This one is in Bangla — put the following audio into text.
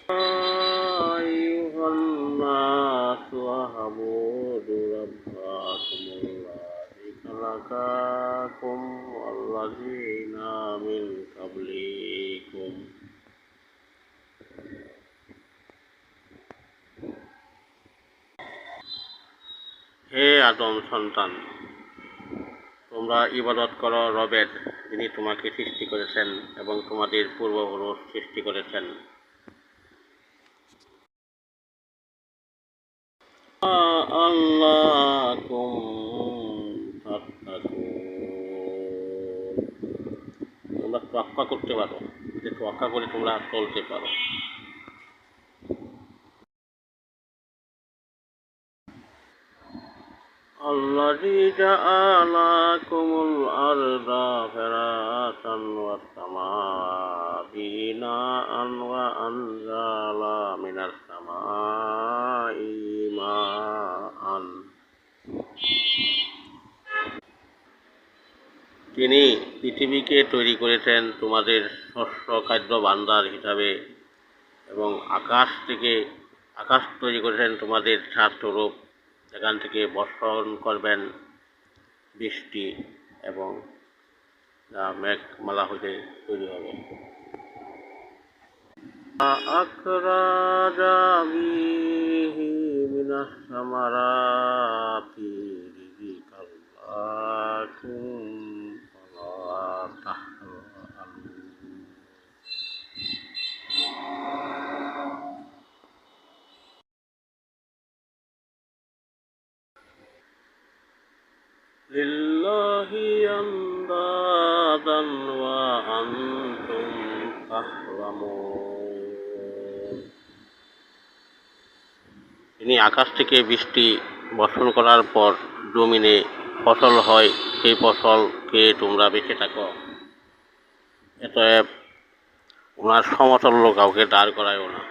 أيها الناس اعبدوا ربكم الذي خلقكم والذين من قبلكم হে আদম সন্তান, তোমরা ইবাদত করো রবের, যিনি তোমাকে সৃষ্টি করেছেন এবং তোমাদের পূর্বপুরুষ সৃষ্টি করেছেন। আল্লাকুম তাত্তাকুন, তোমরা তোয়াক্কা করতে পারো, যে তোয়াক্কা করে তোমরা চলতে পারো। الذي جعل لكم الأرض فراشا والسماء بناء وأنزل من السماء ماء তিনি পৃথিবীকে তৈরি করেছেন তোমাদের শস্য খাদ্য ভাণ্ডার হিসাবে এবং আকাশ তৈরি করেছেন তোমাদের ছাদস্বরূপ, সেখান থেকে বর্ষণ করবেন বৃষ্টি এবং যা মেঘমালা হইতে তৈরি হবে। আখরাজা বিহি মিনাস সামারাতি রিজিকাল লাকুম ফালা তাহজানু। লিল্লাহি আন্দাদান ওয়া আনতুম তা'লামুন। তিনি আকাশ থেকে বৃষ্টি বর্ষণ করার পর জমিনে ফসল হয়, সেই ফসলকে তোমরা বেঁচে থাকো। অতএব ওনার সমতুল্য কাউকে দাঁড় করায়ও না।